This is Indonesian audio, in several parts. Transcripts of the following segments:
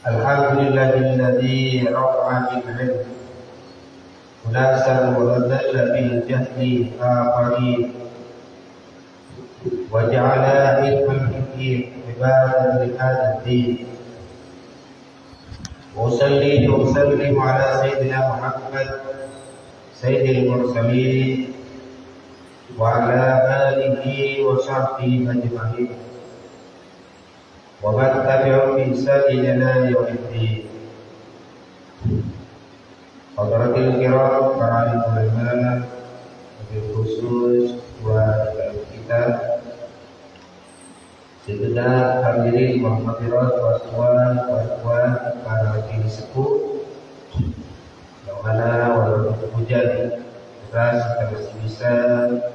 Alhamdulillahilladzi rafa'a bil 'ilm unasan wa dhalla bil jahli akharin wa ja'ala ilmal hakim ibadan li hadzal din. Usalli wa usallimu ala sayyidina Muhammad sayyidil mursalin wa ala alihi wa sahbihi ajma'in wa man tabi'ahum bi ihsanin ila yaumiddin. Hadratil kiram, para ulama, wabil khusus wa kita segenap hadirin wa hadirat wa ikhwan para kini sepuh yang mana walaupun hujan deras kita masih bisa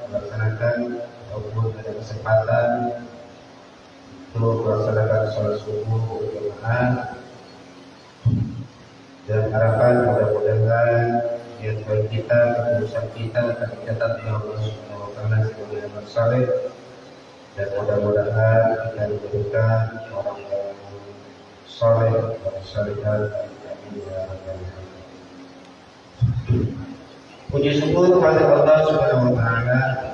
melaksanakan ataupun ada kesempatan untuk melaksanakan sholat subuh berjamaah, dan harapan mudah-mudahan niat baik kita, ketulusan kita akan dicatat oleh Allah Subhanahu wa Ta'ala sebagai amal saleh, dan mudah-mudahan kita diberikan orang yang saleh dan salihat. Amin ya rabbal alamin. Puji syukur kepada Allah Subhanahu wa Ta'ala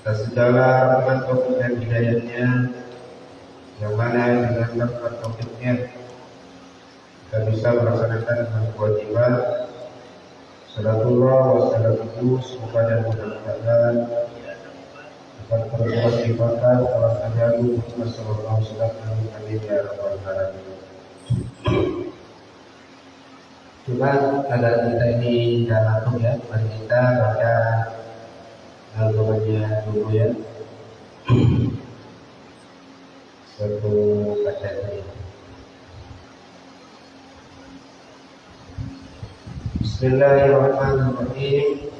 atas segala rahmat taufik dan hidayahnya, yang mana dengan berkat taufiknya kita bisa melaksanakan kewajiban salatullah wa salamuhu kepada mudah-mudahan akan terus dipakai oleh Nabi Muhammad sallallahu alaihi wasallam. Amin ya rabbal alamin. Cuma ada kita ini dalam ya, mari kita baca albumnya dulu ya. Satu bacaan. Bismillahirrahmanirrahim.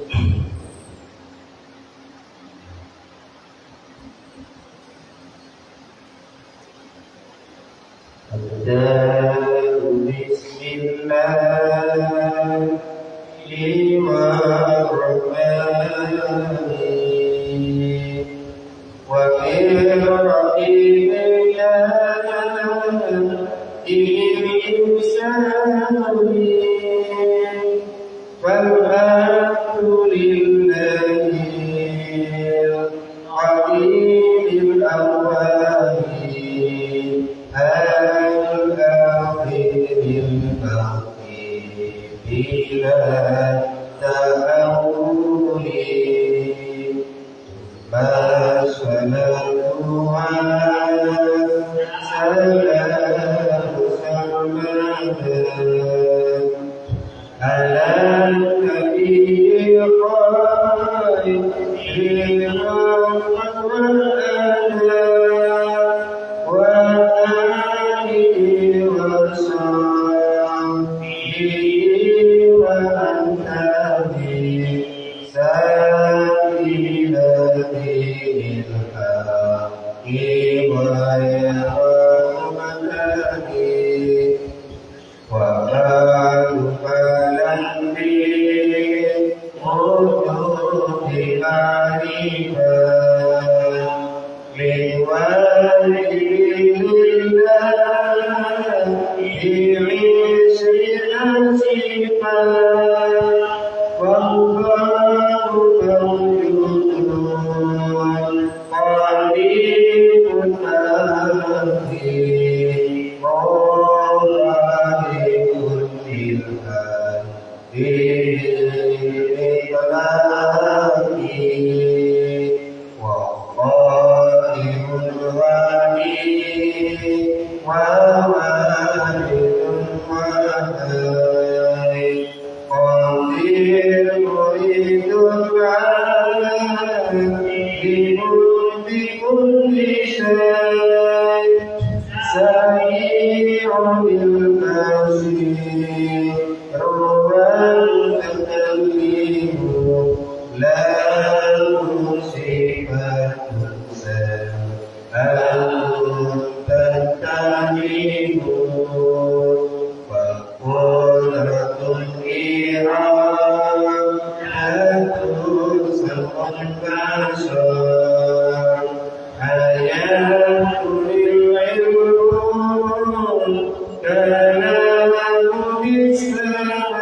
كلامه بالسماء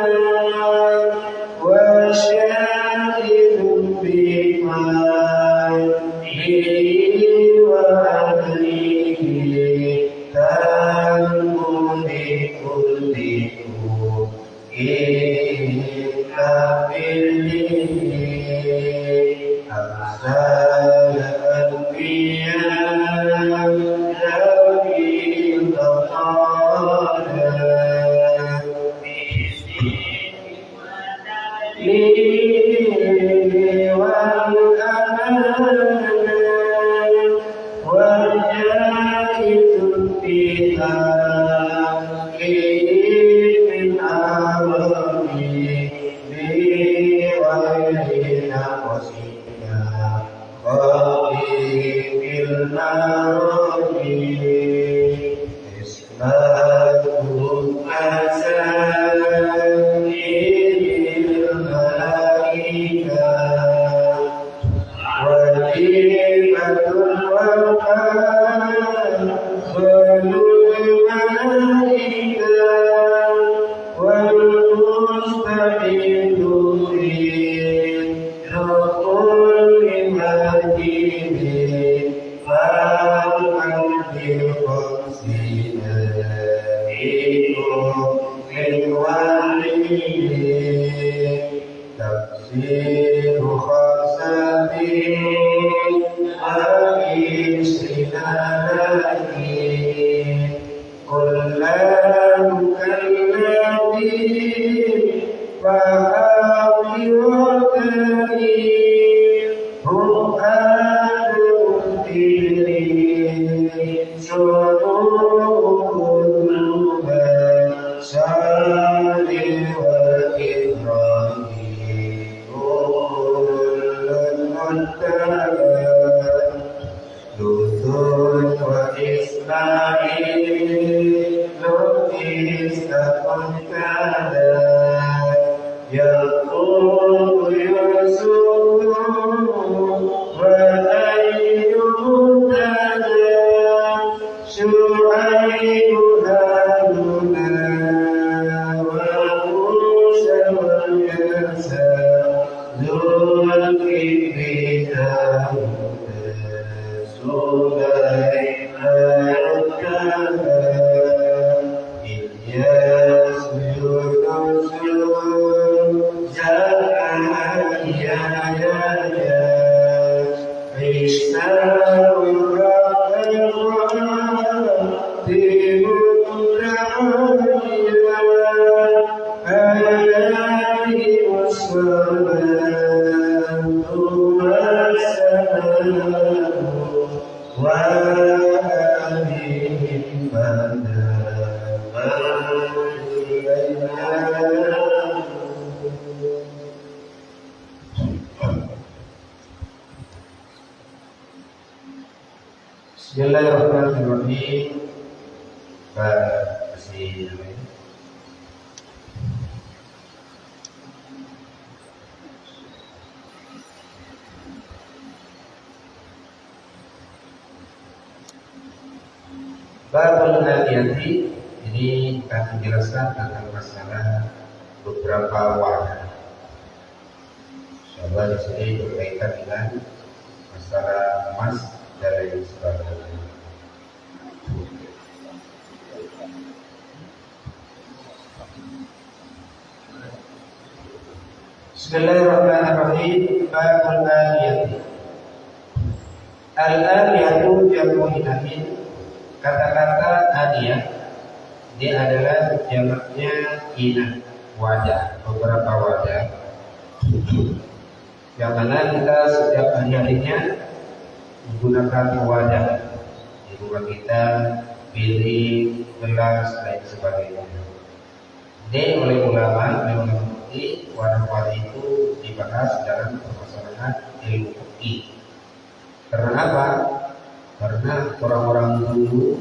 وشاهد بقلبه وأهله تنبو لكل إلا بالله أرسل أنبياء ذوي لي والأمانة وجاهد بها من أمري بغير نقصنا خالق المرض إسماء أسائل الملائكة وجيبة الوفاء والملائكة والمستعد في كل مدين فالقلب خمسين للولي تفسير خمسة أبي سنانين كل مكلفين فأبي وكريم هم أهل الدين شروط سعد وإبراهيم لوط وإسماعيل استقبل يعقوب يوسف وأيوب شعيب هارون وموسى ويسى ذو الكفر داود سليمان كان إلياس يونس زكريا يحيى عيسى Bismillahirrahmanirrahim. Babul Adiyati ini akan menjelaskan tentang masalah beberapa warna. Insyaallah di sini berkaitan dengan masalah emas dan lain sebagainya. Bismillahirrahmanirrahim. Babul Adiyati. Al-Adiyatu jamu inahin. Kata-kata adiyah dia adalah jamaknya inah, wadah, beberapa wadah. Yang mana kita setiap hari-harinya menggunakan wadah di rumah kita, piring, gelas, lain sebagainya. Ini oleh ulama memang membukti wadah-wadah itu dibahas dalam permasalahan ilmu fikih. Karena apa? Karena orang-orang dulu,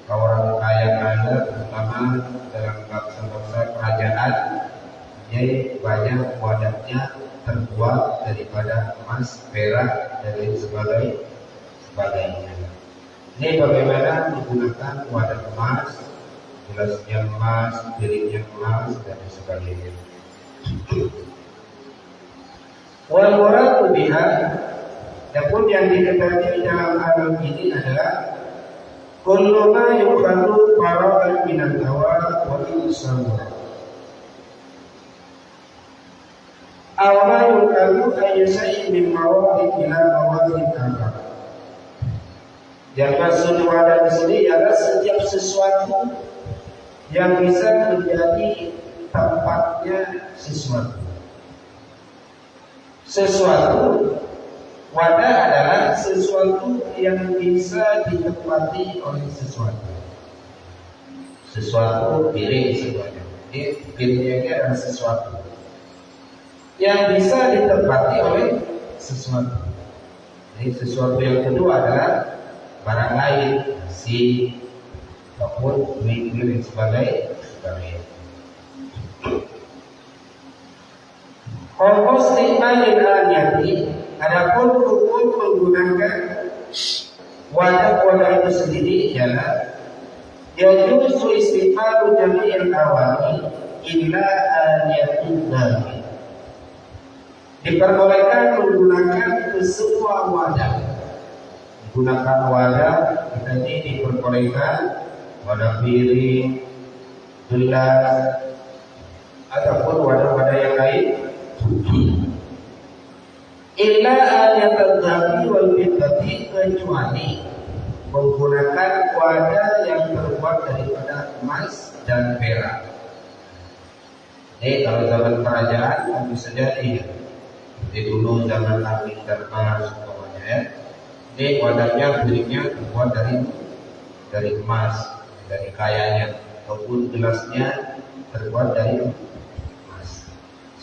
orang kaya-kaya, terutama dalam bangsa-bangsa kerajaan, jadi banyak wadahnya terbuat daripada emas, perak, dan lain sebagainya. Ini bagaimana menggunakan wadah emas, gelasnya emas, piringnya emas, dan sebagainya. Wal muradu biha, adapun yang diketahui dalam alam ini adalah kullu ma yukhadu faragan minal hawa wa insana. Awal yukhadu ayyusai min mawadid ila mawadid akhar. Yang maksud wadah di sini adalah setiap sesuatu yang bisa menjadi tempatnya sesuatu. Sesuatu wadah adalah sesuatu yang bisa ditempati oleh sesuatu. Sesuatu piring semuanya. Ini piringnya adalah sesuatu yang bisa ditempati oleh sesuatu. Jadi sesuatu yang kedua adalah barang lain, si ataupun duit dan sebagainya. Kalau istiqmalil aniyati, adapun hukum menggunakan wadah itu sendiri ialah yajuzu istiqmalu jami'il awani illa aniyatul dhari. Diperbolehkan menggunakan semua wadah. Menggunakan wadah kita ini diperbolehkan wadah piring, gelas, ataupun wadah-wadah yang lain. Illa ayatul dhabi wal fiddati, kecuali menggunakan wadah yang terbuat daripada emas dan perak. Kalau zaman kerajaan tentu saja di dulu zaman Nabi Darmas umpamanya ya. Ini wadahnya piringnya terbuat dari emas, dari kayanya, ataupun gelasnya terbuat dari emas.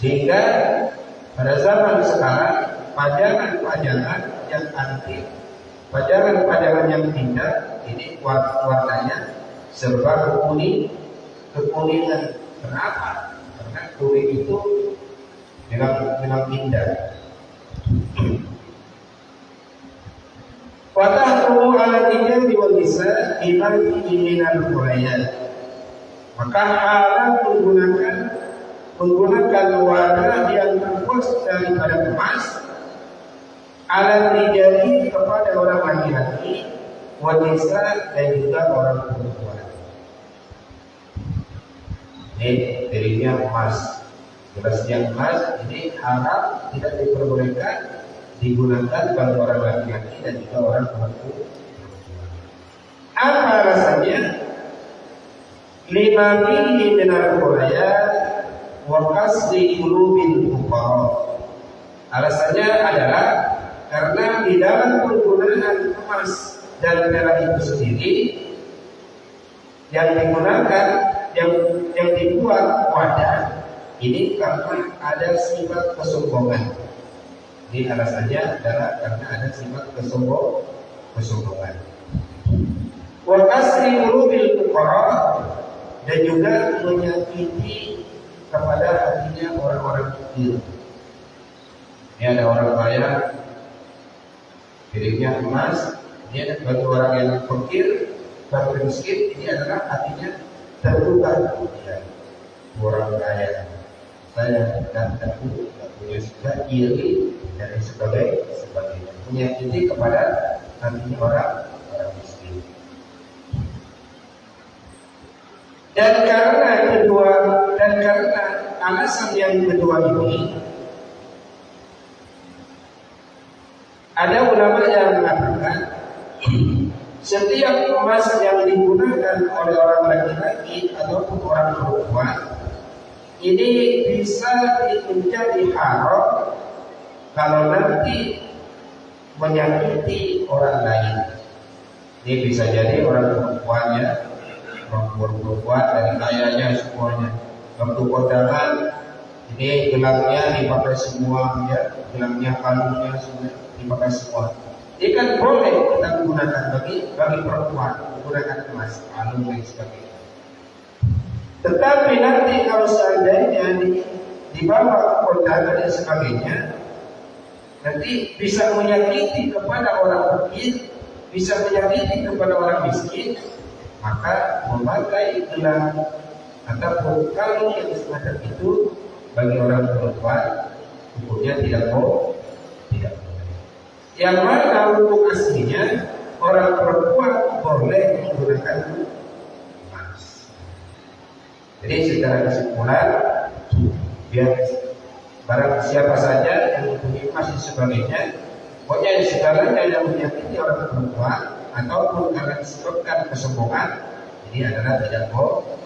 Sehingga pada zaman sekarang pajangan-pajangan yang antik, pajangan-pajangan yang indah ini warnanya serba kekuningan. Kenapa? Karena kuning itu memang indah. Watahrumu ala tijan wal nisa iman minal qurayat. Maka haram menggunakan wadah yang terbuat daripada emas ala rijali kepada orang laki-laki, wanita dan juga orang perempuan. Ini piringnya emas, gelasnya emas, ini haram, tidak diperbolehkan digunakan bagi orang laki-laki dan juga orang perempuan. Apa alasannya? Lima fihi minal qurayat wa qasdi qulubil fuqara. Alasannya adalah karena di dalam penggunaan emas dan perak itu sendiri yang digunakan yang dibuat wadah ini karena ada sifat kesombongan. Ini alasannya adalah karena ada sifat kesombongan. Wa kasri qulubil fuqara, dan juga menyakiti kepada hatinya orang-orang fakir. Ini ada orang kaya, piringnya emas. Ini ada bagi orang yang fakir, fakir miskin, ini adalah hatinya terluka. Ya, orang kaya, saya tidak punya suka iri dan sebagainya. Menyakiti kepada hatinya orang miskin. Dan karena alasan yang kedua ini, ada ulama yang mengatakan setiap emas yang digunakan oleh orang laki-laki ataupun orang perempuan ini bisa menjadi haram kalau nanti menyakiti orang lain. Ini bisa jadi orang perempuannya, orang perempuan dari kayanya semuanya. Waktu kondangan ini gelangnya dipakai semua, ya, gelangnya kalungnya semua dipakai semua. Ini kan boleh kita gunakan bagi perempuan menggunakan emas, kalung dan sebagainya. Tetapi nanti kalau seandainya dibawa kondangan dan sebagainya, nanti bisa menyakiti kepada orang fakir, bisa menyakiti kepada orang miskin, maka memakai gelang ataupun kalung yang semacam itu bagi orang perempuan hukumnya tidak boleh. Yang mana hukum aslinya orang perempuan boleh menggunakan emas. Jadi secara kesimpulan, biar barang siapa saja yang mempunyai emas dan sebagainya, pokoknya segalanya yang menyakiti orang perempuan ataupun karena disebabkan kesombongan, ini adalah tidak boleh.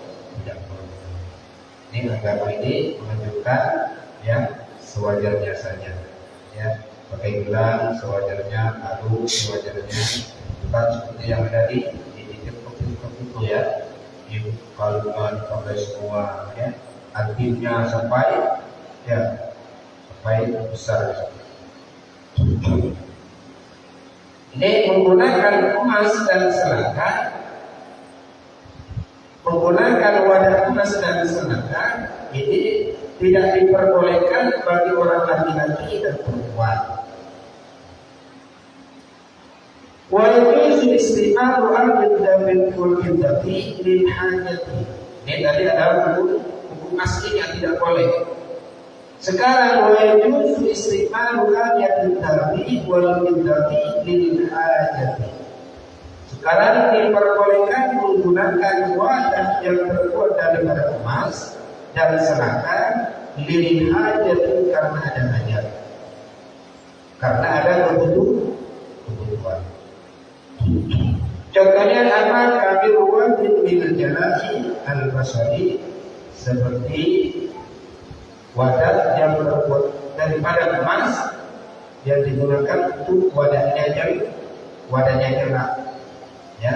Ini agama ini menunjukkan yang sewajarnya saja, ya, pakai gelang sewajarnya, kalung sewajarnya, bukan seperti yang ada di toko itu ya, di kalungan sampai semua, ya, artinya sampai besar. Ini menggunakan emas dan selangkah, menggunakan wadah emas dan selangkah ini tidak diperbolehkan bagi orang laki-laki dan perempuan. Wa yajuzu isti'malu al-biddabil kulliyati lil hajati. Ini tadi ada hukum asli yang tidak boleh. Sekarang wa yajuzu isti'malu al-biddabi wal biddati lil hajati. Sekarang diperbolehkan menggunakan wadah yang terbuat daripada emas dan selangkah lil hajati karena ada hajat, karena ada kebutuhan. Contohnya apa? Kami ruwatin minal jalai al-basari, seperti wadah yang terbuat daripada emas yang digunakan untuk wadahnya jelak, ya.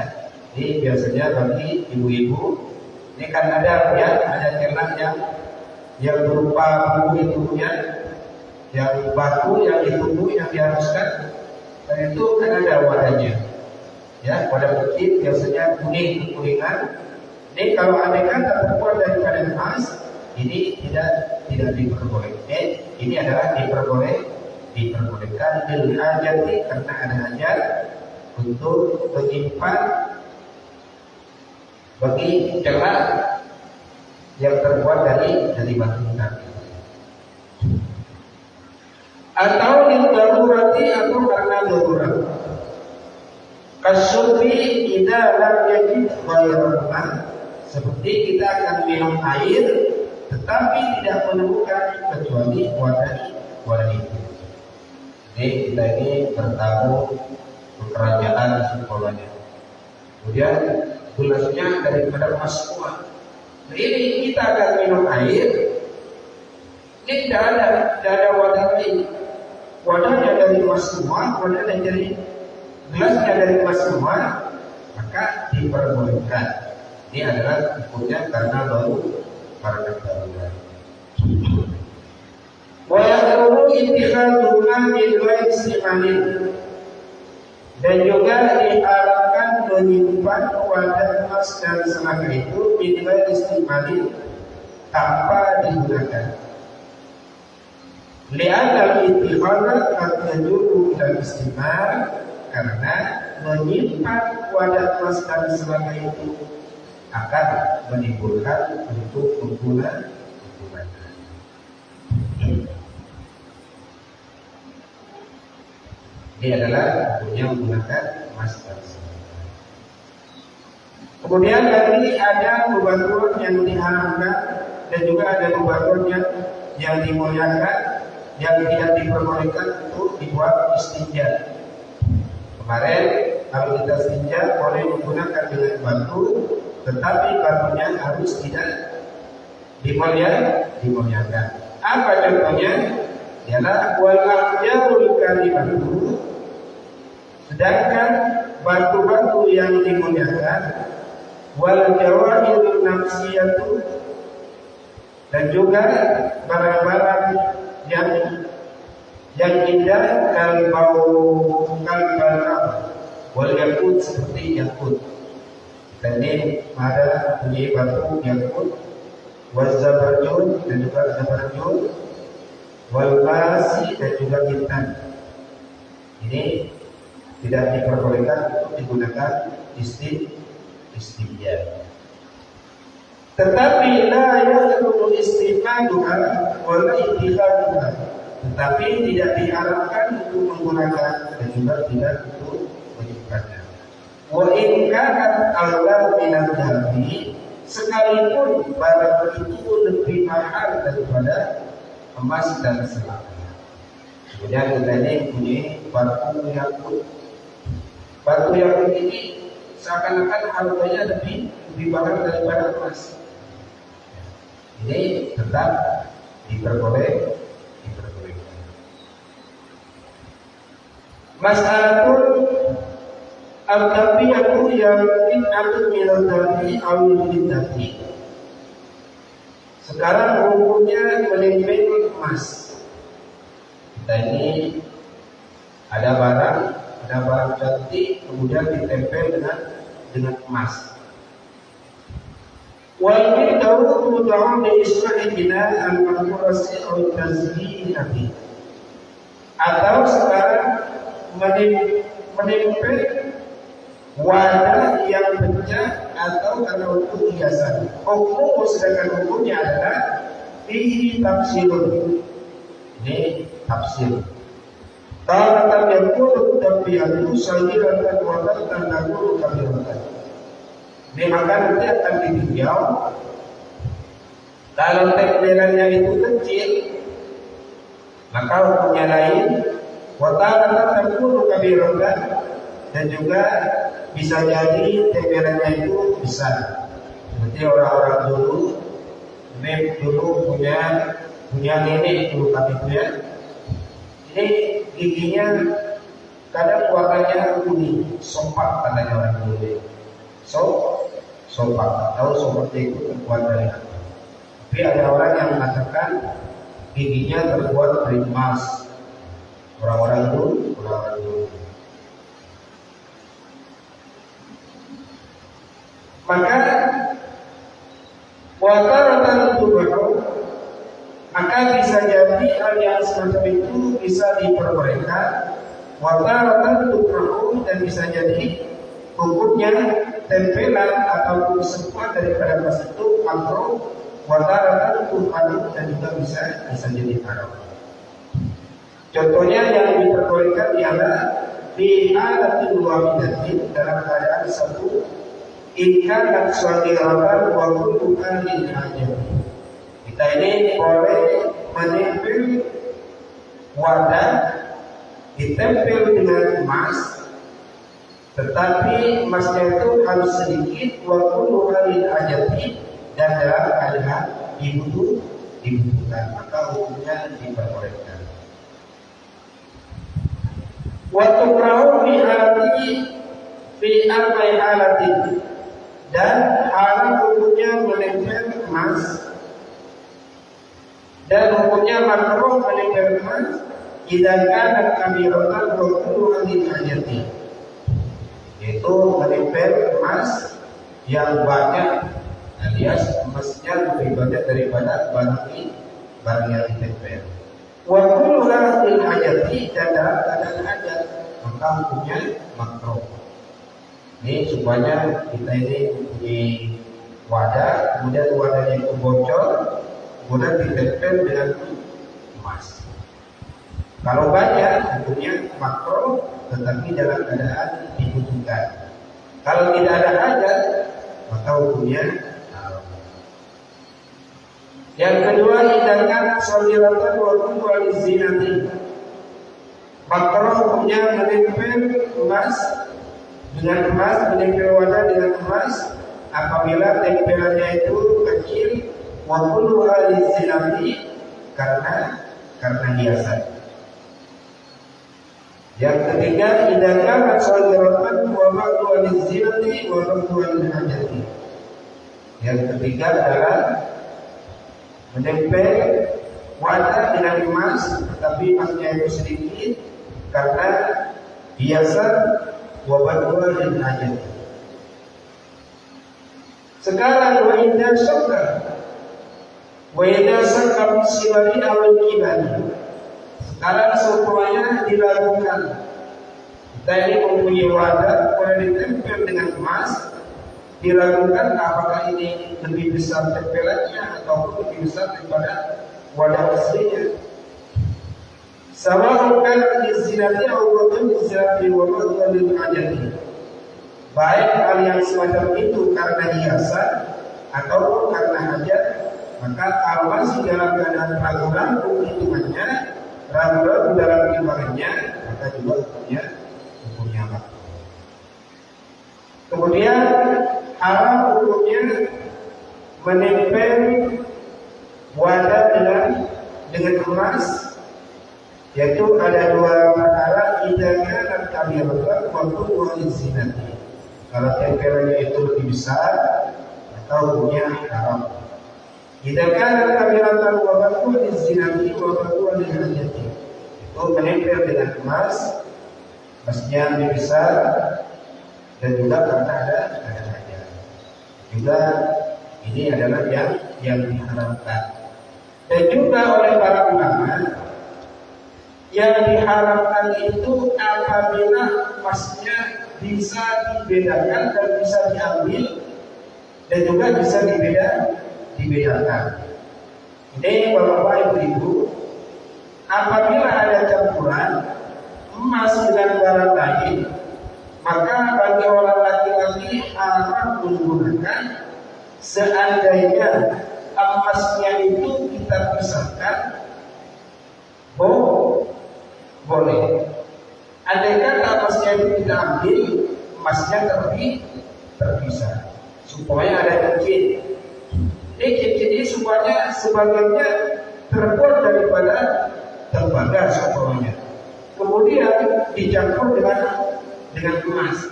Ini biasanya bagi ibu-ibu, ini kan ada celak yang berupa bumbu tubuhnya, yang batu yang ditubuh yang diharuskan, dan itu kan ada wadahnya. Ya, wadah putih biasanya kuningan. Ini kalau aneka terbuat daripada emas, ini tidak diperbolehkan. Ini adalah diperbolehkan lil hajati karena ada hajat untuk menyimpan bagi celak yang terbuat dari batu tadi. Atau darurati atau karena darurat. Kasyurbi idza lam yajid ghairal ma', seperti kita akan minum air tetapi tidak menemukan kecuali wadah itu. Jadi kita ini bertamu ke kerajaan sekolahnya. Kemudian gelasnya daripada emas semua. Nah, ini kita akan minum air. Ini tidak ada wadah lain. Wadahnya dari emas semua, wadahnya dari gelasnya dari emas semua, maka diperbolehkan. Ini adalah hukumnya karena darurat. Wa yaqulu ittikhaduna min ghairi istimalin, dan juga diharapkan menyimpan wadah emas dan selangkah itu min ghairi istimalin, tanpa digunakan. Li'anna al-ittikhadha qad yajuru ila istimal, karena menyimpan wadah emas dan selangkah itu akan menimbulkan untuk menggunakan. Ini adalah hukumnya menggunakan emas dan selangkah. Kemudian tadi ada bebatuan yang diharamkan dan juga ada bebatuan yang dimuliakan, yang tidak diperbolehkan untuk dibuat istinja. Kemarin kalau kita istinja boleh menggunakan dengan batu, tetapi batunya harus tidak dimuliakan. Apa contohnya? Ialah wal ahjarul karimatu, sedangkan batu-batu yang dimuliakan, wal jawahirun nafsiyatu, dan juga barang-barang yang indah kalbau wal yakut, seperti yakut. Dan ini ada punya batu yakut, wal zabarjun, dan juga zabarjun, wal basi, dan juga intan. Ini tidak diperbolehkan untuk digunakan istihya. Tetapi la yaqulu istimaduha wa la ittihaduha. Tetapi tidak diharapkan untuk menggunakan dan juga tidak untuk menyimpannya. Wa in kanat awla min al-dhahabi, sekalipun barang itu lebih mahal daripada emas dan selamanya. Kemudian kita ini punya batu yakut. Batu yakut ini seakan-akan harganya lebih mahal daripada emas. Ini tetap diperbolehkan. Mas'alatul al-tabiyatu yang in'atun minal dhabi awil fiddati. Sekarang hukumnya menempel emas. Kita ini ada barang cantik kemudian ditempel dengan emas. Wal bid'atu muta'am li islahi bina al-maqrasi aw tazhiyati. Atau sekarang menempel wadah yang pecah atau karena untuk hiasan. Hukum sedangkan hukumnya adalah fihi tafsirun. Ini tafsir. Taratan yakunu tabiyatu sayyidatan wa taratan yakunu kabiratan. Ini maka nanti akan ditinjau. Kalau tempelannya itu kecil, maka hukumnya lain. Wa taratan yakunu kabiratan, dan juga bisa jadi tempelannya itu besar. Seperti orang-orang dulu punya nenek dulu kami punya. Ini giginya kadang warnanya kuning, sopak katanya orang dulu. Sopak atau seperti itu terbuat dari apa? Tapi ada orang yang mengatakan giginya terbuat dari emas. Orang-orang dulu. Maka wataratan tubuh, maka bisa jadi hal yang semacam itu bisa diperbolehkan. Wataratan tubuh, dan bisa jadi hukumnya tempelan ataupun sebuah daripada emas itu makruh. Wataratan tubuh, dan juga bisa jadi haram. Contohnya yang diperbolehkan ialah di halatil wahidatin, dalam keadaan satu ikan dan suagirakan walaupun bukan aja. Kita ini boleh menempel wadah ditempel dengan emas, tetapi emasnya itu harus sedikit walaupun bukan aja, dan dalam keadaan dibutuhkan, maka hukumnya diperbolehkan. Waktu perahu fi arba'i halatin, dan haram hukumnya menempel emas, dan hukumnya makruh menempel emas jika kana kabiratan wa kullu hadhihi hajati, yaitu menempel emas yang banyak, alias emasnya lebih banyak daripada barang yang ditempel. Wa kullu hadhihi hajati, dan dalam keadaan hajat, maka hukumnya makruh. Ini supaya kita ini mempunyai wadah, kemudian wadahnya itu bocor, kemudian ditempel dengan emas. Kalau banyak, hukumnya makruh, tetapi dalam keadaan dibutuhkan. Kalau tidak ada hajat, maka hukumnya haram. Yang kedua, idzakan sholiratan wa kullu zinati. Makruh hukumnya menempel emas dengan emas, menempel wadah dengan emas apabila tempelannya itu kecil, wa kullu zinati, karena hiasan. Yang ketiga, idzakan sholiratan wa ba'du zinati wa ba'du hajati. Yang ketiga adalah menempel wadah dengan emas, tetapi emasnya itu sedikit karena hiasan wabadwa dan hajat. Sekarang wa idza syakka bisibari awal kibani. Sekarang semuanya dilakukan. Kita ini mempunyai wadah, kemudian ditempel dengan emas, diragukan apakah ini lebih besar tempelannya ataupun lebih besar daripada wadah aslinya. Sawa'un kana lizinati aw ghadun lizinati wa ghadun lil hajati. Baik hal yang semacam itu karena hiasan ataupun karena hajat, maka kalau masih dalam keadaan ragu-ragu hitungannya, ragu-ragu dalam timbangannya, maka juga hukumnya makruh. Kemudian haram hukumnya menempel wadah dengan emas, yaitu ada dua perkara, idanya dan kabiratan waktu wali zinati. Kalau tempelannya itu lebih besar, maka hukumnya haram. Idanya dan kabiratan waktu wali zinati waktu wali hajati. Itu menempel dengan emas, emasnya lebih besar, dan juga karena ada hajat. Juga ini adalah yang diharamkan. Dan juga oleh para ulama, yang diharamkan itu apabila emasnya bisa dibedakan dan bisa diambil dan juga bisa dibedakan. Ini Bapak Ibu, apabila ada campuran emas dengan barang lain, maka bagi orang laki-laki haram menggunakan seandainya emasnya itu kita pisahkan, boleh. Andai kata emasnya itu kita ambil, emasnya terpisah, supaya ada cincin. Ini cincin ini semuanya sebagiannya terbuat daripada tembaga semuanya. Kemudian dicampur dengan emas.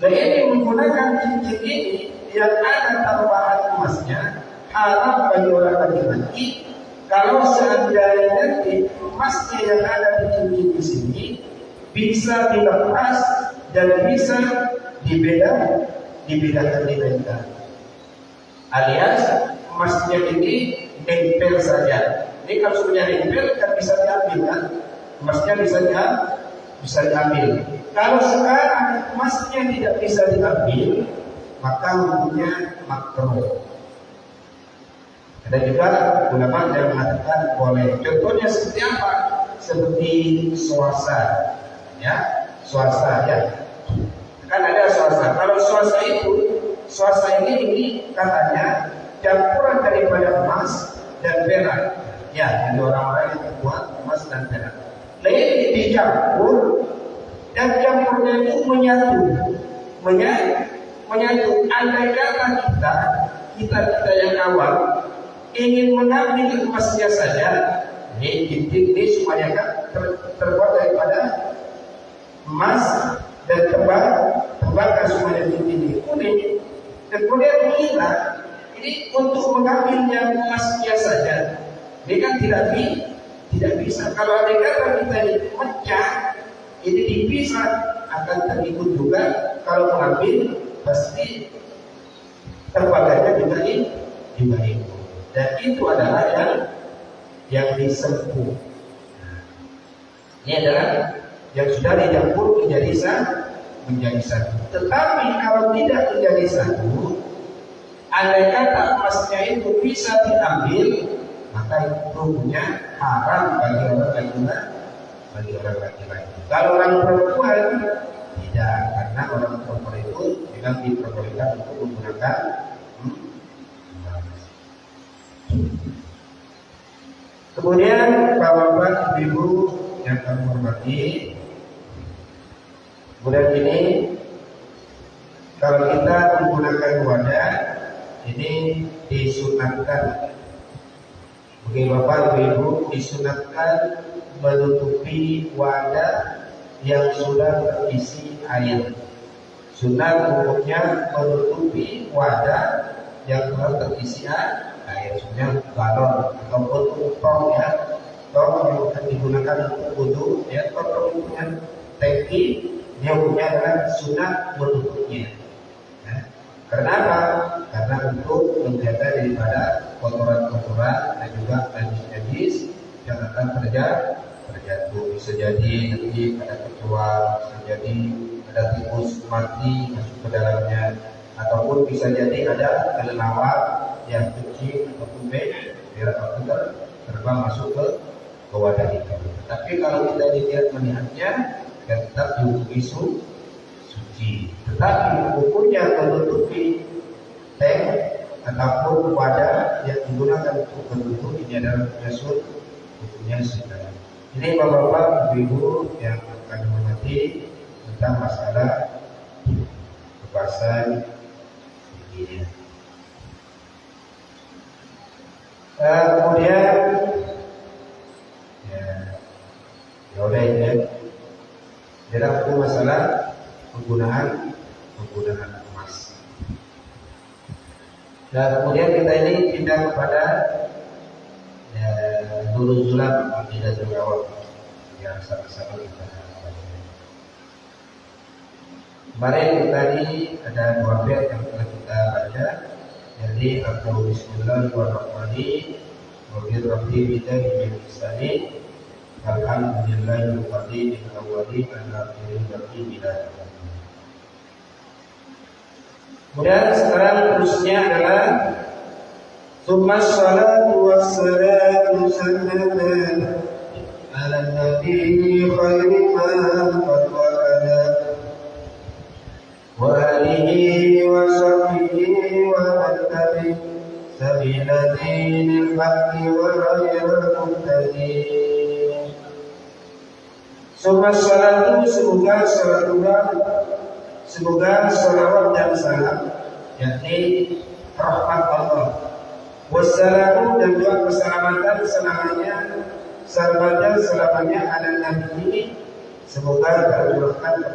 Dan ini menggunakan cincin ini yang ada tambahan emasnya haram bagi orang laki-laki. Kalau seandainya emasnya yang ada di cincin di sini bisa dilepas dan bisa dibedakan, alias emasnya ini nempel saja. Ini kalau sudah nempel kan bisa diambil kan, emasnya bisa diambil. Kalau sekarang emasnya tidak bisa diambil, maka hukumnya makruh. Ada juga ulama yang mengatakan boleh. Contohnya seperti apa? Seperti swasta, swasta. Kan ada swasta. Kalau swasta ini katanya campuran daripada emas dan perak. Ya, ada orang-orang yang terbuat emas dan perak. Lain dicampur dan campurnya itu menyatu. Andai kata kita yang awal ingin mengambil emasnya saja, ini semuanya kan terbuat daripada emas dan tembaga semuanya ini kuning. Kemudian kita ini untuk mengambilnya emasnya saja, ini kan tidak bisa. Kalau ada kata kita ini pecah, ini dipisah, akan terikut juga. Kalau mengambil pasti terbaganya juga ikut. Dan itu adalah yang disempuh. Ini adalah yang sudah dicampur menjadi satu. Tetapi kalau tidak menjadi satu, andai kata emasnya itu bisa diambil, maka itu hukumnya haram bagi orang laki-laki. Kalau orang perempuan tidak, karena orang perempuan itu memang diperbolehkan untuk menggunakan Kemudian Bapak Ibu yang kami hormati, kemudian ini kalau kita menggunakan wadah ini disunatkan. Bagi Bapak Ibu disunatkan menutupi wadah yang sudah terisi air. Sunat hukumnya menutupi wadah yang telah terisi air, sebenarnya galon ataupun tong tong yang digunakan untuk wudu, tong punya tangki, dia punya adalah sunat menutupnya. Karena apa? Karena untuk menjaga daripada kotoran-kotoran dan juga najis-najis yang akan terjatuh. Bisa jadi nanti ada kecoa, bisa jadi ada tikus mati masuk ke dalamnya. ataupun bisa jadi ada kelelawar yang kecil ataupun berak waktu terbang masuk ke wadah itu. Tapi kalau kita melihatnya, ya tetap dihukumi suci. Tetapi bukunya menutupi tank ataupun wadah yang digunakan untuk menutup ini adalah jasur, bukunya sudah. Ini bapak-bapak, ibu yang akan mengerti tentang masalah kebasahan ini. Kemudian ya udah ini ya. Jadi itu masalah penggunaan emas. Dan kemudian kita ini pindah kepada Nurul Zulam tidak terjawab yang sama-sama kita baca. Kemarin tadi ada dua bait yang telah kita baca. Jadi atau Bismillahirrahmanirrahim wa birrahmi bidahi bil ihsani alhamdulillahil qadim al-awwali al-akhirin baqi bila. Kemudian sekarang terusnya adalah Tsumma sholatu wassalamu sanatan ala nabi khairi man qad wa'ada wa alihi wa sahbihi wa man tabi sabila dinil haqqi wa ghayril muhtadi. Tsumma sholatu, semoga salawat dan salam, yakni rahmat Allah, wassalamu dan juga keselamatan selamanya ala Nabi ini, semoga tercurahkan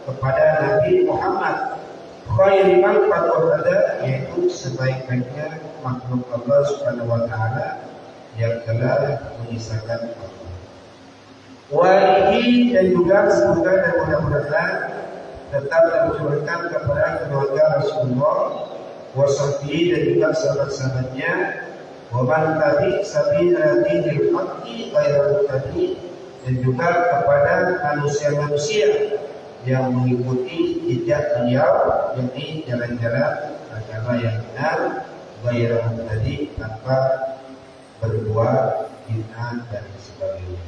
kepada Nabi Muhammad khairi man qad wa'ada, yaitu sebaik-baiknya makhluk Allah Subhanahu wa taala yang telah menyisakan Allah. Walihi dan juga semoga dan mudah-mudahan tetap tercurahkan kepada keluarga Rasulullah, wasahbihi dan juga sahabat-sahabatnya, waman tabi sabila dinil haqqi ghairil muhtadi, dan juga kepada manusia-manusia yang mengikuti jejak beliau, yakni jalan-jalan agama yang benar, ghairil muhtadi, tanpa berbuat bid'ah dan sebagainya.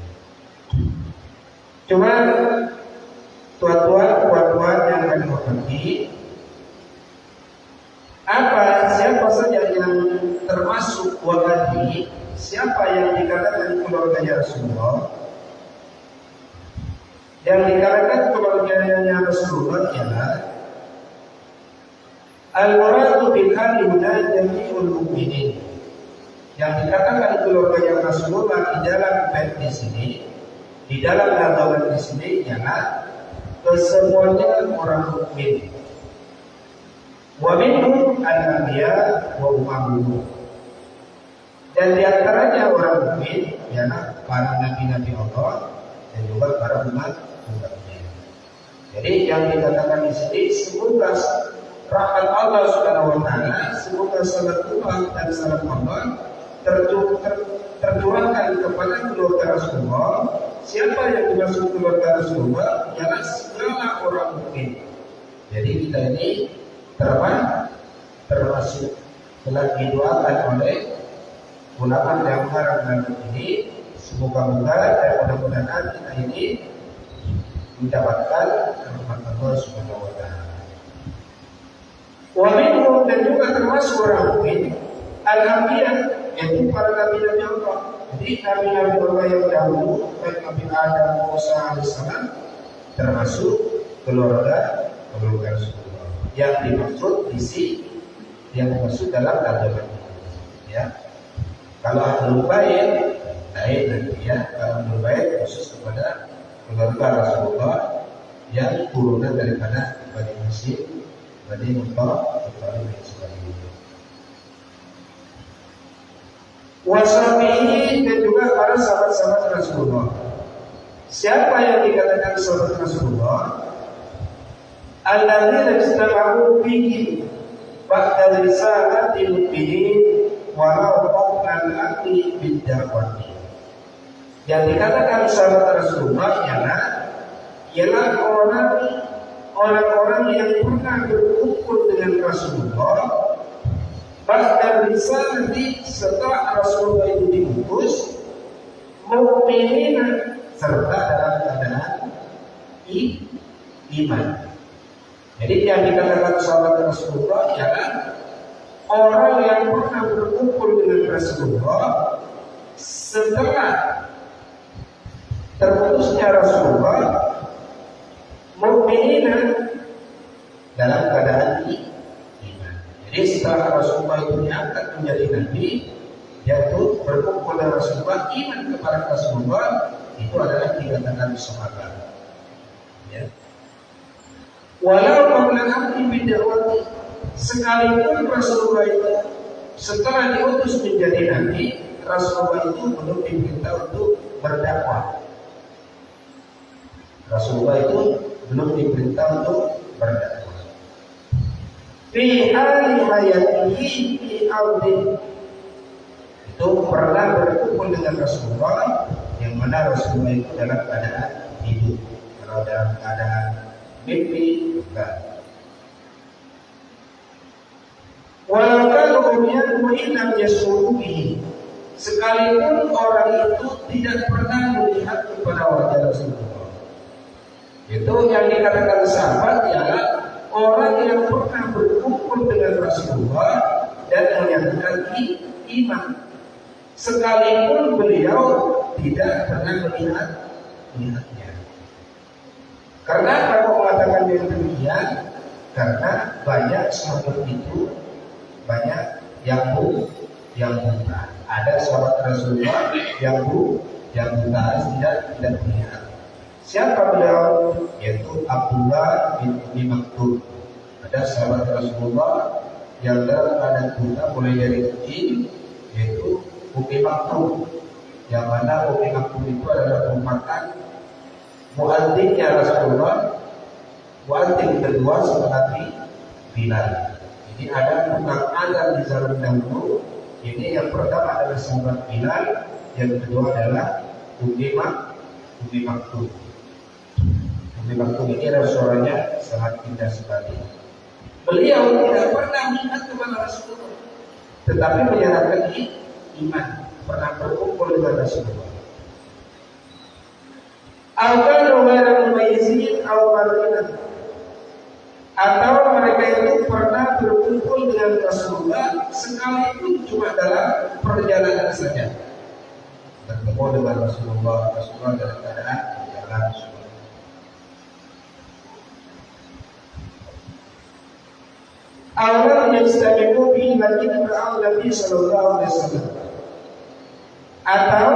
Cuma tuan-tuan yang akan mengerti siapa saja yang termasuk wali, siapa yang dikatakan keluarganya Rasulullah. Yang dikatakan keluarganya Rasulullah ialah al-muradu bil ahli jami'ul mu'minin. Yang dikatakan keluarganya Rasulullah di dalam bait di sini, di dalam nazaran di sini ialah kesemuanya orang mukmin. Wa minhum al-anbiya wa ummahum. Dan di antaranya orang mukmin ialah para nabi-nabi Allah dan juga para umat-umatnya. Jadi yang dikatakan di sini, semoga rahmat Allah Subhanahu wa taala, semoga salat Allah dan salam Allah tercurahkan kepada keluarga Rasulullah. Siapa yang dimaksud keluarga Rasulullah ialah segala orang mukmin. Jadi kita ini termasuk telah didoakan oleh ulama yang haram ini. Semoga-moga dan mudah-mudahan kita ini mendapatkan rahmat Allah Subhanahu wa taala. Wa minhum, dan juga termasuk orang mukmin al-anbiya, yaitu para nabi-nabi Allah. Jadi nabi-nabi Allah yang dahulu, baik Nabi Adam, Musa alaihissalam, termasuk keluarga Rasulullah. Yang dimaksud yang dimaksud dalam tarjamah ini, ya. Kalau ahlul bait nanti ya, kalau ahlul bait khusus kepada keluarga Rasulullah yang turunan daripada Bani Hashim, Bani Muttalib dan sebagainya. Wasabihi, dan juga para sahabat-sahabat Rasulullah. Siapa yang dikatakan sahabat Rasulullah? Alladzina istama'u fihi ba'da risalati mukminin walau qabla al-aqli bid-da'wati. Yang dikatakan sahabat Rasulullah ialah orang-orang yang pernah berkumpul dengan Rasulullah bahkan risalati setelah Rasulullah itu diutus mukminin serta dalam keadaan iman. Jadi yang dikatakan sahabat Rasulullah ialah orang yang pernah berkumpul dengan Rasulullah setelah terputusnya Rasulullah, mukminin dalam keadaan iman. Jadi setelah Rasulullah itu diangkat menjadi nabi, yaitu berkumpul dengan Rasulullah, iman kepada Rasulullah, itu adalah dikatakan sahabat. Ya. Walau qabla bid'awati, sekalipun Rasulullah itu setelah diutus menjadi nabi, Rasulullah itu belum diperintah untuk berdakwah. Rasulullah itu belum diperintah untuk berdakwah. Fi hali hayatihi fi ardin, itu pernah berkumpul dengan Rasulullah, yang mana Rasulullah itu dalam keadaan hidup. Kalau dalam keadaan mimpi, bukan. Walau kemudian mu'inam yasuruhi, sekalipun orang itu tidak pernah melihat kepada wajah Rasulullah. Itu yang dikatakan sahabat ialah orang yang pernah berkumpul dengan Rasulullah dan menyatakan iman, sekalipun beliau tidak pernah melihatnya. Karena kalau mengatakan demikian, karena banyak sahabat itu banyak yang buta. Ada sahabat Rasulullah yang buta, tidak melihat. Siapa beliau? Yaitu Abdullah bin Umi Maktum. Ada sahabat Rasulullah yang dalam keadaan buta mulai dari kecil, yaitu Umi Maktum. Yang mana Umi Maktum itu adalah merupakan muadzinnya Rasulullah, muadzin kedua setelah Bilal. Jadi ada tukang azan di zaman dahulu. Ini yang pertama adalah sahabat Bilal, yang kedua adalah Umi Maktum. Umi Maktum ini suaranya sangat indah sekali. Beliau tidak pernah melihat kepada Rasulullah, tetapi menyatakan iman, pernah berkumpul dengan Rasulullah. Al-Qanu ghairu mumayyizin aw marinan, atau mereka itu pernah berkumpul dengan Rasulullah sekalipun cuma dalam perjalanan saja. Bertemu dengan Rasulullah dalam keadaan berjalan. Awal yastami'u bihi lagi ber'al Nabi sallallahu alaihi wasallam, atau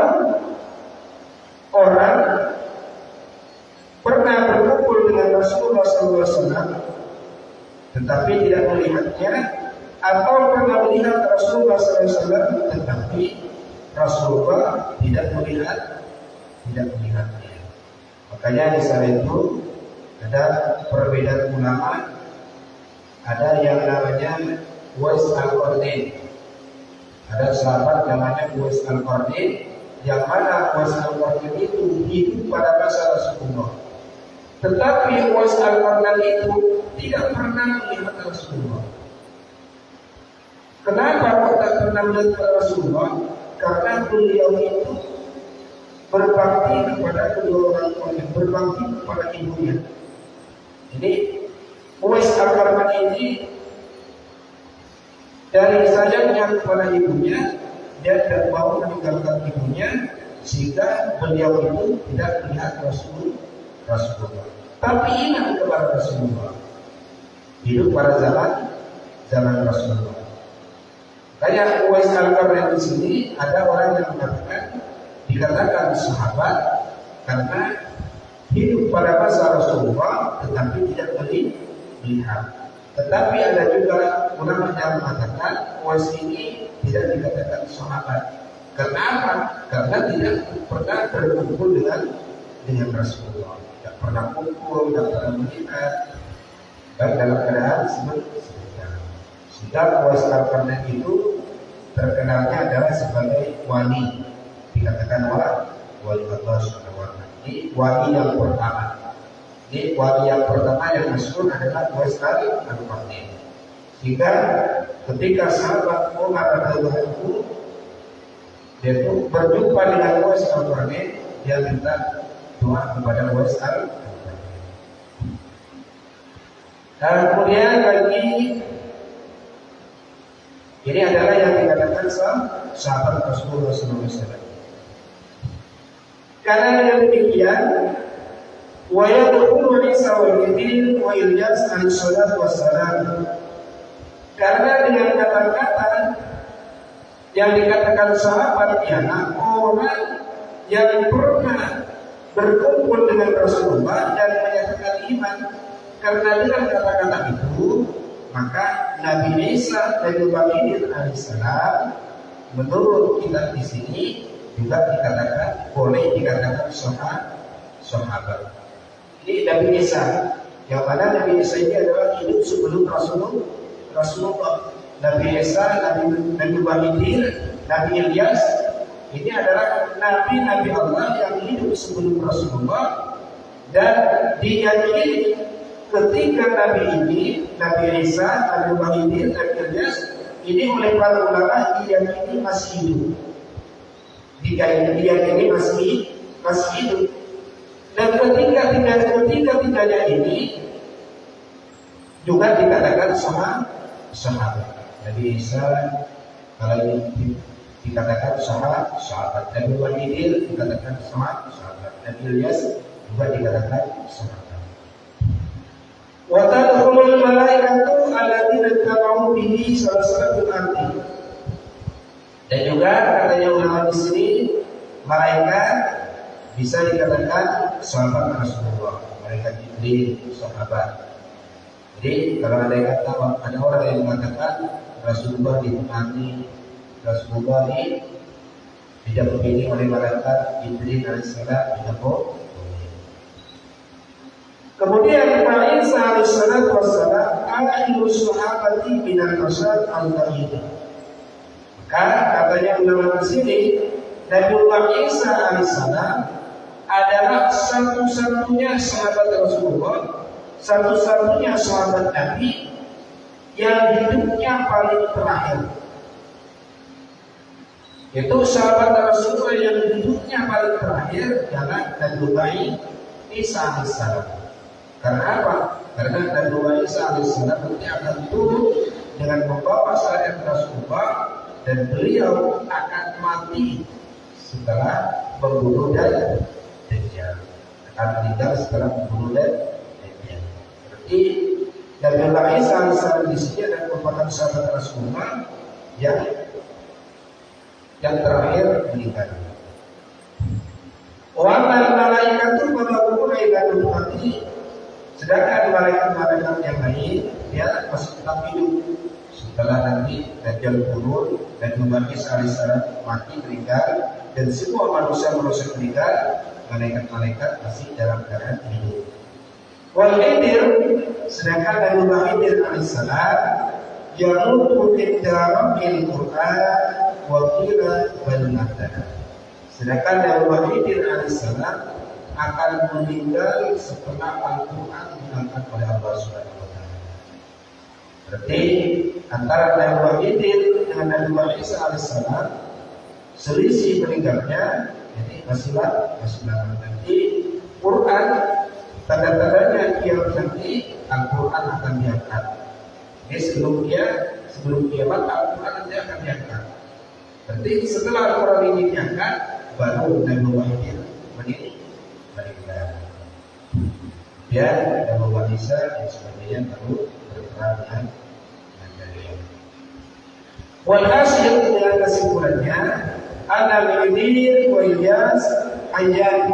orang pernah berkumpul dengan Rasulullah sallallahu alaihi wasallam tetapi tidak melihatnya, atau pernah melihat Rasulullah sallallahu alaihi wasallam tetapi Rasulullah tidak melihatnya. Makanya di sana itu ada perbedaan ulama. Ada yang namanya Uwais Al-Qarni. Ada sahabat namanya Uwais Al-Qarni, yang mana Uwais Al-Qarni itu hidup pada masa Rasulullah. Tetapi Uwais Al-Qarni itu tidak pernah melihat Rasulullah. Kenapa kok tak pernah melihat Rasulullah? Karena beliau itu berbakti kepada kedua orang tuanya, berbakti kepada ibunya. Jadi Uwais Al-Qarni ini dari sayangnya kepada ibunya, dia tidak mau meninggalkan ibunya, sehingga beliau itu tidak melihat Rasulullah. Tapi ingat kepada Rasulullah, hidup pada zaman Rasulullah. Kayak Uwais Al-Qarni di sini ada orang yang dikatakan sahabat karena hidup pada masa Rasulullah tetapi tidak melihat. Tetapi ada juga ulama yang mengatakan Uwais ini tidak dikatakan sahabat. Kenapa? Karena tidak pernah berkumpul dengan Rasulullah, tidak pernah kumpul, tidak pernah melihat, baik dalam keadaan sebentar. Sehingga Uwais Al-Qarni itu terkenalnya adalah sebagai wali, dikatakan wali Allah Subhanahu wa Ta'ala. Ini wali yang pertama. Ini wali yang pertama yang masyhur adalah Uwais Al-Qarni. Sehingga ketika sahabat Umar radhiyallahu anhu dia itu berjumpa dengan Uwais al-Qarni, dia minta doa kepada Uwais al-Qarni. Dan kemudian lagi ini adalah yang dikatakan sahabat Rasulullah SAW. Karena yang demikian, wa yadkhulu Isa wa Idris wa Ilyas alaihi salatu wassalam. Karena dengan kata-kata yang dikatakan sahabat ialah orang yang pernah berkumpul dengan Rasulullah dan menyatakan iman. Karena dengan kata-kata itu, maka Nabi Isa dan Nabi alaihissalam menurut kita di sini juga dikatakan boleh dikatakan sahabat. Ini Nabi Isa, yang mana Nabi Isa ini adalah hidup sebelum Rasulullah. Nabi Isa, Nabi Ibrahim, Nabi Ilyas, ini adalah nabi-nabi Allah yang hidup sebelum Rasulullah dan diyakini ketika Nabi ini, Nabi Isa, Nabi Ibrahim, Nabi Ilyas, ini oleh para ulama diyakini masih hidup. Diyakini masih hidup. Dan ketika tidaknya ini juga dikatakan sahabat. Nabi Isa kalau ini dikatakan sahabat. Nabi Ibrahim dikatakan sahabat. Nabi Ilyas juga dikatakan sahabat. Wa tadkhulul malaikatu alladziina tabau bihi sallallahu alaihi. Dan juga katanya ulama di sini malaikat bisa dikatakan sahabat Rasulullah, malaikat Jibril sahabat. Jadi kalau ada yang kata ada orang yang mengatakan Rasulullah ditemani, Rasulullah didampingi oleh malaikat Jibril alaihissalam, tidak boleh. Kemudian Nabi Isa alaihissalam akhiru sahabati minal rasul al-qaid. Katanya ulama di sini, Nabi Isa alaihissalam adalah satu-satunya sahabat Rasulullah, satu-satunya sahabat Nabi yang hidupnya paling terakhir. Itu sahabat Rasulullah yang hidupnya paling terakhir adalah Nabi Isa alaihissalam. Karena apa? Karena Nabi Isa alaihissalam nanti akan turun dengan membawa syariat Rasulullah. Dan beliau akan mati setelah membunuh Dajjal. Akan meninggal setelah membunuh Dajjal. Berarti Nabi Isa alaihissalam di sini adalah merupakan sahabat Rasulullah yang terakhir meninggal. Wa malaikatu mabghuna ila nubwati. Sedangkan malaikat-malaikat yang lain dia masih tetap hidup setelah nanti Dajjal turun dan Nabi Isa alaihissalam mati meninggal dan semua manusia meninggal, malaikat-malaikat masih dalam keadaan hidup. Wal Khidir, sedangkan Nabi Khidir alaihissalam yamutu inda rabbil Qur'an wa qila bal mata. Sedangkan Nabi Khidir alaihissalam akan meninggal setelah Al-Quran diangkat oleh Allah Subhanahu wa Ta'ala. Berarti antara Nabi Khidir dengan Nabi Isa alaihissalam selisih meninggalnya, jadi masih lama. Nanti Quran tanda-tandanya kiamat nanti Al-Quran akan diangkat. Jadi sebelum kiamat Al-Quran nanti akan diangkat. Berarti setelah Al-Quran ini diangkat baru Nabi Khidir meninggal. Ya, Nabi Isa dan sebagainya baru berperang dengan beliau. Walhasil dengan kesimpulannya, Nabi Khidir wa Ilyas ayat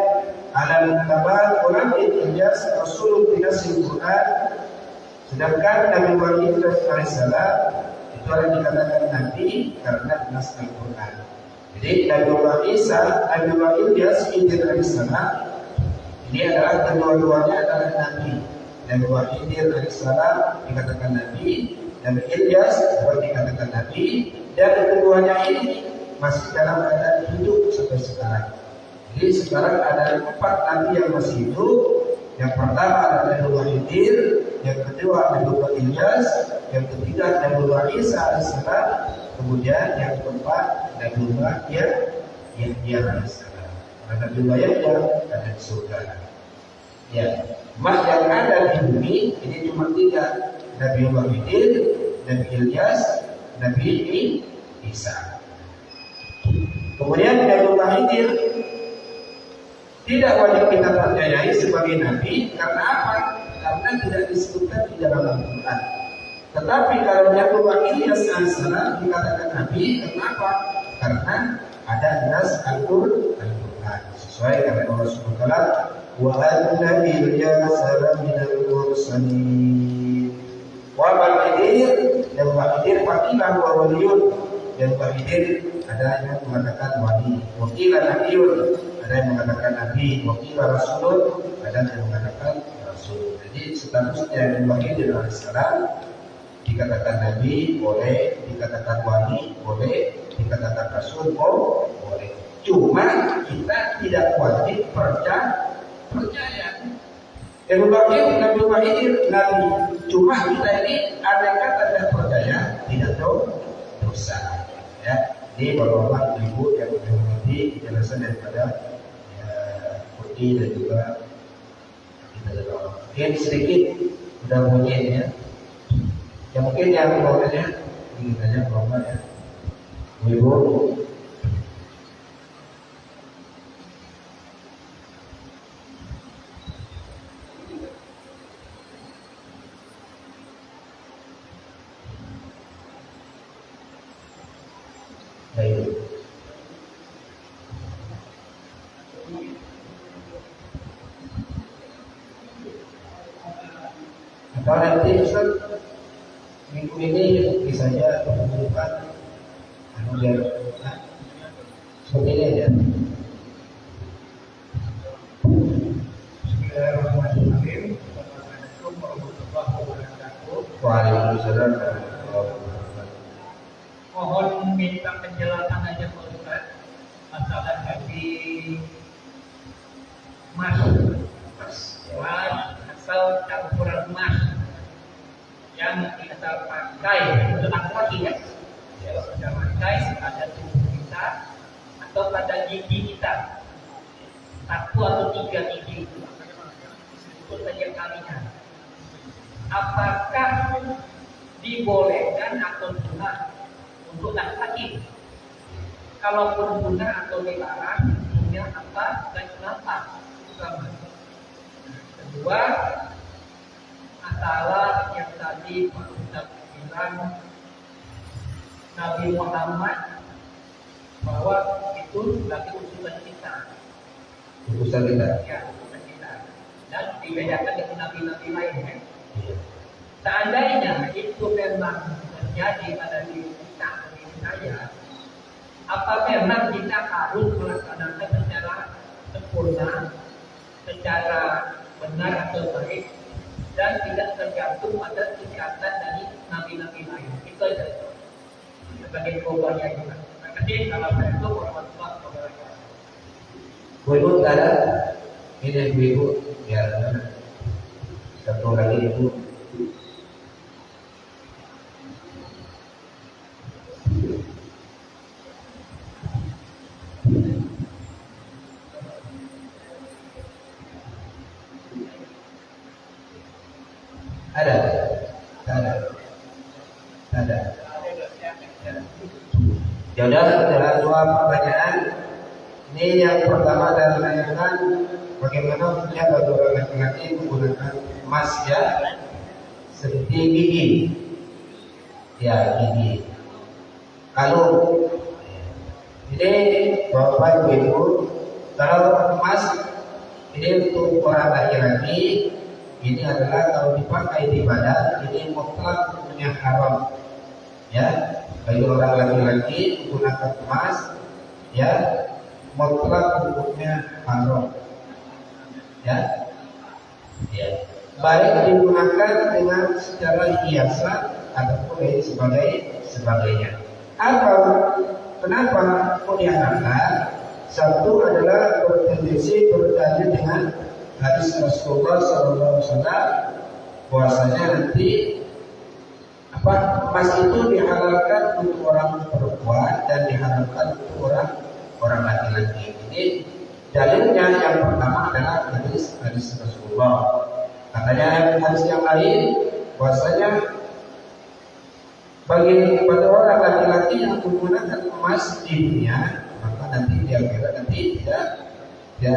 alam tabat Quran Ilyas Rasul binasil Quran. Sedangkan Nabi Ibrahim alaihissalam itu adalah dikatakan Nabi karena nas Al-Quran. Jadi Nabi Isa, Nabi Ilyas alaihissalam ini adalah kedua-duanya adalah Nabi. Nabi Khidir alaihissalam dikatakan Nabi, Nabi Ilyas juga dikatakan Nabi, dan keduanya ini masih dalam keadaan hidup sampai sekarang. Jadi sekarang ada 4 Nabi yang masih hidup. Yang pertama adalah Nabi Khidir, yang kedua Nabiullah Ilyas, yang ketiga Nabiullah Isa alaihissalam, kemudian yang keempat Nabiullah Yahya alaihissalam. Nabiullah Yahya ada di surga. Ya, mak yang ada di bumi ini cuma tiga: Nabiullah Khidir, Nabi Ilyas, Nabi Isa. Kemudian Nabiullah Khidir tidak wajib kita percayai sebagai nabi karena apa? Karena tidak disebutkan di dalam Al-Quran. Tetapi kalau Nabiullah Ilyas alaihissalam dikatakan nabi, kenapa? Karena ada nas Al-Quran sesuai dengan Allah Subhanahu wa taala, wa anna Ilyasa laminal mursalin. Wa Khidir dan Khidir fakilah wa waliyun. Dan Khidir ada yang mengatakan wali, wakilah nabiun, ada yang mengatakan nabi, wakilah rasulun, ada yang mengatakan rasul. Jadi statusnya Nabi Khidir alaihissalam dikatakan nabi boleh, dikatakan wali boleh, dikatakan rasul boleh. Cuma kita tidak wajib percaya. Nabi Khidir nabi. Cuma kita ini ada kata tidak percaya, tidak tahu dosa. Ya, jadi bapak-bapak, ibu yang menghormati penjelasan daripada Kuti dan juga kita juga. Mungkin sedikit udah bunyi ya. Ya mungkin yang mau tanya, ingin tanya bapak ya, ibu. Baik. Atau nanti Ustaz minggu ini bisa saja menunjukkan biar seperti ini aja. Bismillahirrahmanirrahim. Assalamualaikum warahmatullahi wabarakatuh. Waalaikumsalam warahmatullahi wabarakatuh. Mohon minta penjelasan aja Pak Ustaz masalah gaji emas atau campuran emas yang kita pakai untuk laki-laki ya. Kita pakai pada tubuh kita atau pada gigi kita, 1 atau 3 gigi itu setiap kalinya. Apakah dibolehkan atau tidak untuk laki-laki? Kalaupun guna atau dilarang, hukumnya apa dan kenapa? Pertama. Kedua, masalah yang tadi Pak Ustaz bilang Nabi Muhammad bahwa itu lagi utusan kita. Utusan kita. Ya, utusan kita. Dan dibedakan dengan nabi-nabi lain ya. Seandainya itu memang terjadi pada diri kita, diri saya, apa memang kita harus melaksanakan secara sempurna, secara benar atau baik, dan tidak tergantung pada ikatan dari nabi-nabi lain? Itu saja sebagai jawabannya juga. Terima kasih. Assalamualaikum warahmatullahi wabarakatuh. Ibu ada ini ibu ya, satu lagi ibu. Ada. Ya udah, ada dua pertanyaan. Ini yang pertama adalah menanyakan bagaimana hukumnya bagi orang laki-laki menggunakan emas ya, seperti gigi. Ya, gigi. Kalung. Jadi Bapak Ibu, kalau emas ini untuk orang laki-laki, ini adalah kalau dipakai di badan ini mutlak hukumnya haram. Ya, bagi orang laki-laki menggunakan emas, ya mutlak hukumnya haram. Ya, baik digunakan dengan secara hiasan ataupun lain sebagainya. Kenapa mau diangkat? Satu adalah bertendensi bertanya dengan hadis Rasulullah SAW bahwasanya nanti emas itu dihalalkan untuk orang perempuan dan dihalalkan untuk orang laki-laki. Ini dalilnya yang pertama adalah hadis Rasulullah. Katanya hadis yang lain bahwasanya pada orang laki-laki yang menggunakan emas di dunia, maka nanti dia kira nanti tidak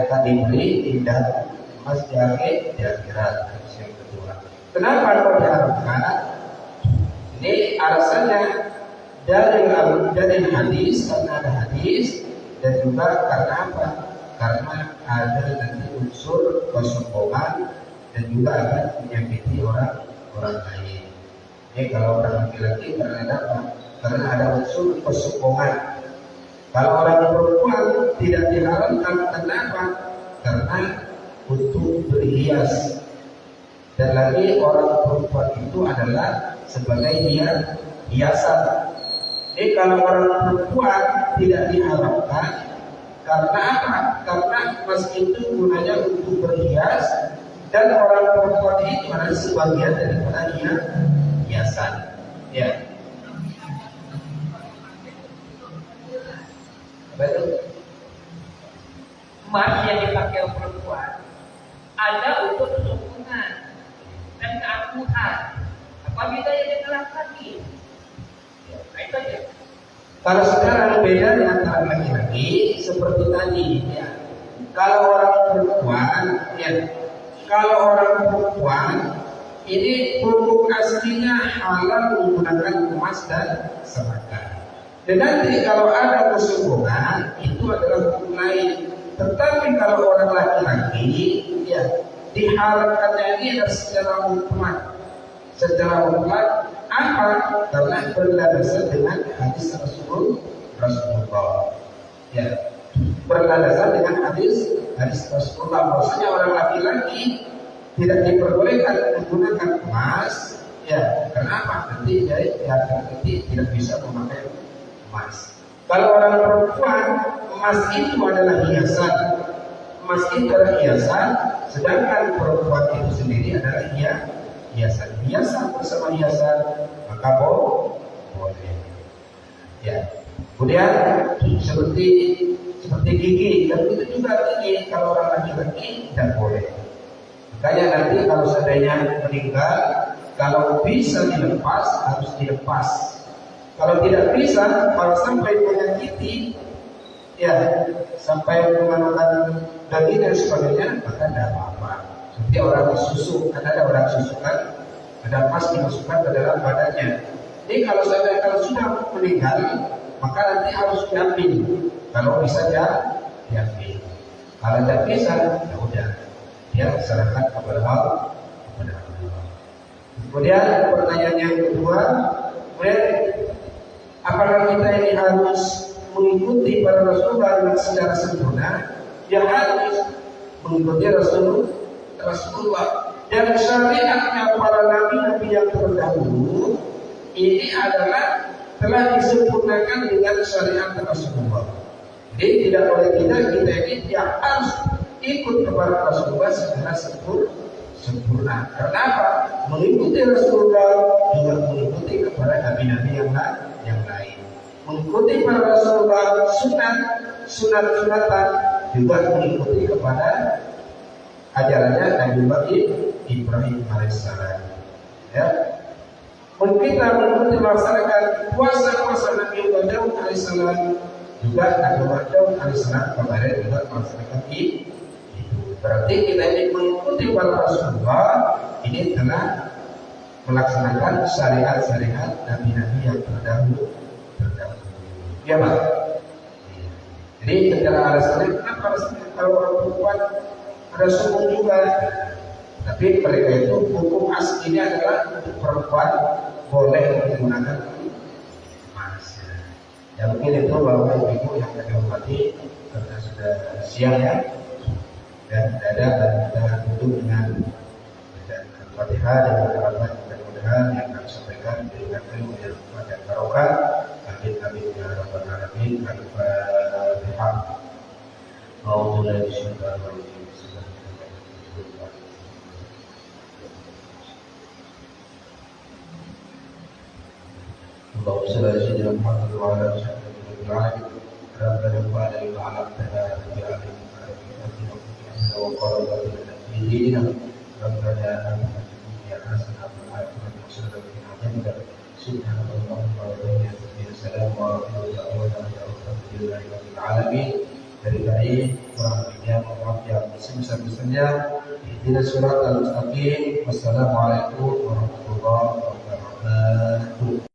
akan diberi indah emas di akhirat. Yang kedua, kenapa kau diharapkan? Ini alasannya dari hadis, karena ada hadis, dan juga karena apa? Karena ada nanti unsur kesombongan dan juga akan menyakiti orang lain. Ini kalau orang laki-laki karena apa? Karena ada unsur kesombongan. Kalau orang perempuan tidak dihalalkan, kenapa? Karena untuk berhias. Dan lagi orang perempuan itu adalah sebagai hiasan. Jadi kalau orang perempuan tidak diharapkan, karena apa? Karena emas itu gunanya untuk berhias, dan orang perempuan itu adalah sebagian daripada hiasan. Ya. Betul. Emas yang dipakai oleh perempuan ada untuk kesombongan dan keangkuhan. Apa bedanya dengan laki-laki? Nah, itu aja. Kalau sekarang beda dengan laki-laki seperti tadi, ya. Kalau orang perempuan, ini hukum aslinya halal menggunakan emas dan semakan. Dan nanti kalau ada kesombongan itu adalah hukum lain. Tetapi kalau orang laki-laki, diharapkannya ini adalah secara mutlak. Secara mutlak apa? Karena berlandaskan dengan hadis Rasulullah. Ya, berlandaskan dengan hadis Rasulullah. Maksudnya orang laki-laki tidak diperbolehkan menggunakan emas. Ya, kenapa? Nanti tidak bisa memakai emas. Kalau orang perempuan, emas itu adalah hiasan. Emas itu adalah hiasan, sedangkan perempuan itu sendiri adalah hiasan. Hiasan bersama hiasan, maka boleh. Ya. Kemudian seperti gigi, dan itu juga gigi kalau orang laki-laki tidak boleh. Makanya nanti kalau seandainya meninggal, kalau bisa dilepas harus dilepas. Kalau tidak bisa, kalau sampai menyakiti, sampai menggunakan daging dan sebagainya, maka tidak apa-apa. Seperti orang susu, kan ada orang susu kan, ada emas dimasukkan ke dalam badannya. Jadi kalau sudah meninggal, maka nanti harus diambil. Kalau bisa diambil. Kalau tidak bisa, ya udah, dia serahkan kepada Allah. Kemudian pertanyaan yang kedua, apakah kita ini harus mengikuti para Rasulullah secara sempurna? Yang harus mengikuti Rasulullah. Dan syariatnya para nabi-nabi yang terdahulu ini adalah telah disempurnakan dengan syariat Rasulullah. Jadi tidak boleh kita ini yang harus ikut kepada Rasulullah secara sempurna. Karena apa? Mengikuti Rasulullah juga mengikuti kepada nabi-nabi yang lain. Mengikuti para Rasulullah sunat-sunatan juga mengikuti kepada ajarannya Nabi Ibrahim alaihissalam. Ya. Kita mengikuti melaksanakan puasa Nabi Daud alaihissalam, juga Nabi Daud alaihissalam kemarin juga melaksanakan itu. Berarti kita ini mengikuti para Rasulullah ini telah melaksanakan syariat-syariat nabi-nabi yang terdahulu. Ya, Pak. Jadi secara alasannya kenapa kalau orang perempuan ada suku juga, tapi mereka itu hukum aslinya adalah untuk perempuan boleh menggunakan emas. Ya mungkin itu Bapak Ibu yang kami hormati, karena sudah siang ya, dan ada kita tutup dengan Al-Fatihah dan harapan mudah-mudahan yang kami sampaikan diberikan ilmu yang bermanfaat dan barokah. Amin ya rabbal alamin. Al-Fatihah. Bismillahirrahmanirrahim. صل على سيدنا محمد وعلى آله وصحبه العالمين ربنا انفعنا بما علمتنا وبعلمنا وقال في ديننا ربنا آتنا في الدنيا حسنة وفي الآخرة حسنة وقنا عذاب النار سبحانك اللهم وبحمدك السلام ورحمة الله وبركاته العالمين. Dari tadi kurang lebihnya mohon maaf yang sebesar-besarnya. Ihdinas siratal mustaqim. Wassalamualaikum warahmatullahi wabarakatuh.